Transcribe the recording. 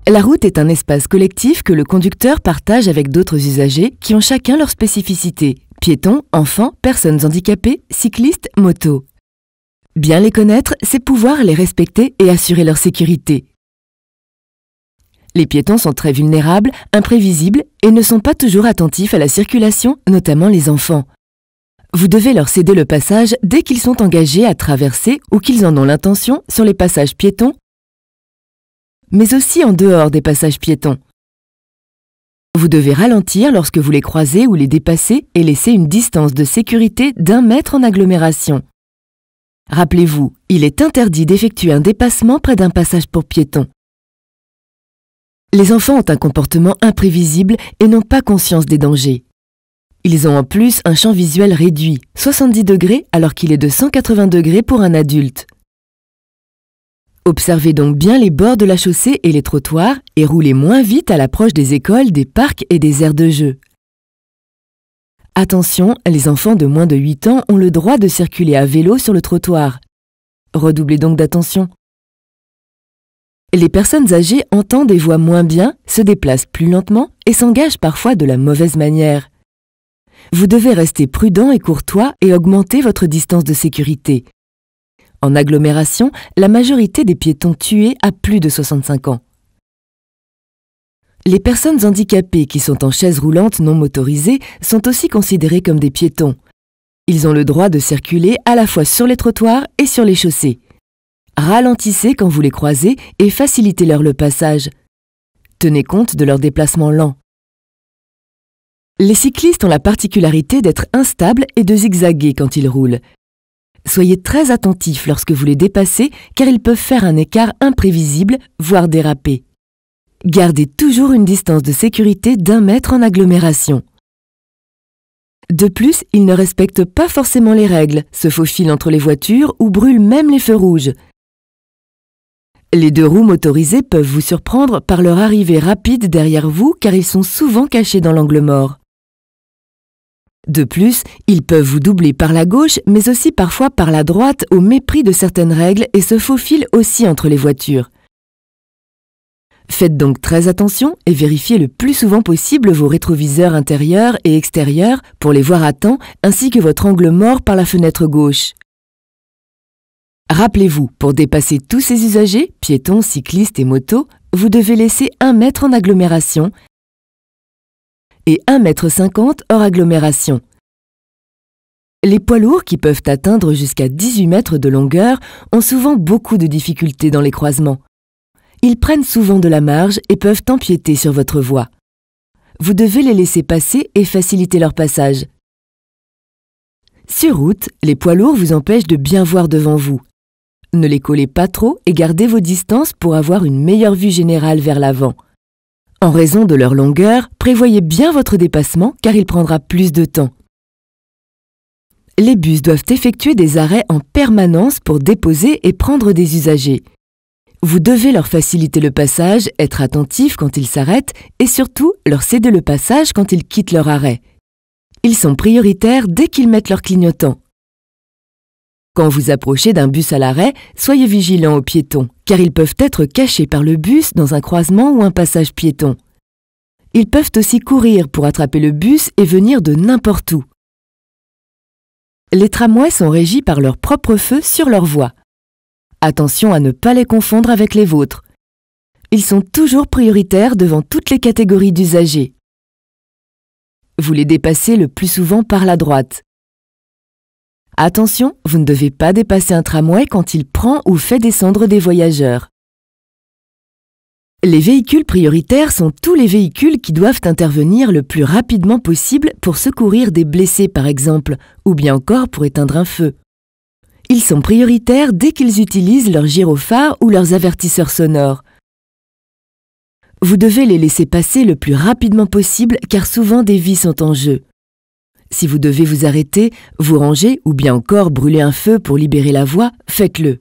La route est un espace collectif que le conducteur partage avec d'autres usagers qui ont chacun leur spécificité: piétons, enfants, personnes handicapées, cyclistes, motos. Bien les connaître, c'est pouvoir les respecter et assurer leur sécurité. Les piétons sont très vulnérables, imprévisibles et ne sont pas toujours attentifs à la circulation, notamment les enfants. Vous devez leur céder le passage dès qu'ils sont engagés à traverser ou qu'ils en ont l'intention sur les passages piétons, mais aussi en dehors des passages piétons. Vous devez ralentir lorsque vous les croisez ou les dépassez et laisser une distance de sécurité d'1 mètre en agglomération. Rappelez-vous, il est interdit d'effectuer un dépassement près d'un passage pour piétons. Les enfants ont un comportement imprévisible et n'ont pas conscience des dangers. Ils ont en plus un champ visuel réduit, 70 degrés alors qu'il est de 180 degrés pour un adulte. Observez donc bien les bords de la chaussée et les trottoirs et roulez moins vite à l'approche des écoles, des parcs et des aires de jeu. Attention, les enfants de moins de 8 ans ont le droit de circuler à vélo sur le trottoir. Redoublez donc d'attention. Les personnes âgées entendent et voient moins bien, se déplacent plus lentement et s'engagent parfois de la mauvaise manière. Vous devez rester prudent et courtois et augmenter votre distance de sécurité. En agglomération, la majorité des piétons tués a plus de 65 ans. Les personnes handicapées qui sont en chaise roulante non motorisée sont aussi considérées comme des piétons. Ils ont le droit de circuler à la fois sur les trottoirs et sur les chaussées. Ralentissez quand vous les croisez et facilitez-leur le passage. Tenez compte de leur déplacement lent. Les cyclistes ont la particularité d'être instables et de zigzaguer quand ils roulent. Soyez très attentifs lorsque vous les dépassez car ils peuvent faire un écart imprévisible, voire déraper. Gardez toujours une distance de sécurité d'1 mètre en agglomération. De plus, ils ne respectent pas forcément les règles, se faufilent entre les voitures ou brûlent même les feux rouges. Les 2 roues motorisées peuvent vous surprendre par leur arrivée rapide derrière vous car ils sont souvent cachés dans l'angle mort. De plus, ils peuvent vous doubler par la gauche, mais aussi parfois par la droite au mépris de certaines règles et se faufilent aussi entre les voitures. Faites donc très attention et vérifiez le plus souvent possible vos rétroviseurs intérieurs et extérieurs pour les voir à temps, ainsi que votre angle mort par la fenêtre gauche. Rappelez-vous, pour dépasser tous ces usagers, piétons, cyclistes et motos, vous devez laisser 1 mètre en agglomération et 1,50 m hors agglomération. Les poids lourds, qui peuvent atteindre jusqu'à 18 mètres de longueur, ont souvent beaucoup de difficultés dans les croisements. Ils prennent souvent de la marge et peuvent empiéter sur votre voie. Vous devez les laisser passer et faciliter leur passage. Sur route, les poids lourds vous empêchent de bien voir devant vous. Ne les collez pas trop et gardez vos distances pour avoir une meilleure vue générale vers l'avant. En raison de leur longueur, prévoyez bien votre dépassement car il prendra plus de temps. Les bus doivent effectuer des arrêts en permanence pour déposer et prendre des usagers. Vous devez leur faciliter le passage, être attentif quand ils s'arrêtent et surtout leur céder le passage quand ils quittent leur arrêt. Ils sont prioritaires dès qu'ils mettent leur clignotant. Quand vous approchez d'un bus à l'arrêt, soyez vigilants aux piétons, car ils peuvent être cachés par le bus dans un croisement ou un passage piéton. Ils peuvent aussi courir pour attraper le bus et venir de n'importe où. Les tramways sont régis par leur propre feu sur leur voie. Attention à ne pas les confondre avec les vôtres. Ils sont toujours prioritaires devant toutes les catégories d'usagers. Vous les dépassez le plus souvent par la droite. Attention, vous ne devez pas dépasser un tramway quand il prend ou fait descendre des voyageurs. Les véhicules prioritaires sont tous les véhicules qui doivent intervenir le plus rapidement possible pour secourir des blessés par exemple, ou bien encore pour éteindre un feu. Ils sont prioritaires dès qu'ils utilisent leurs gyrophares ou leurs avertisseurs sonores. Vous devez les laisser passer le plus rapidement possible car souvent des vies sont en jeu. Si vous devez vous arrêter, vous ranger ou bien encore brûler un feu pour libérer la voie, faites-le.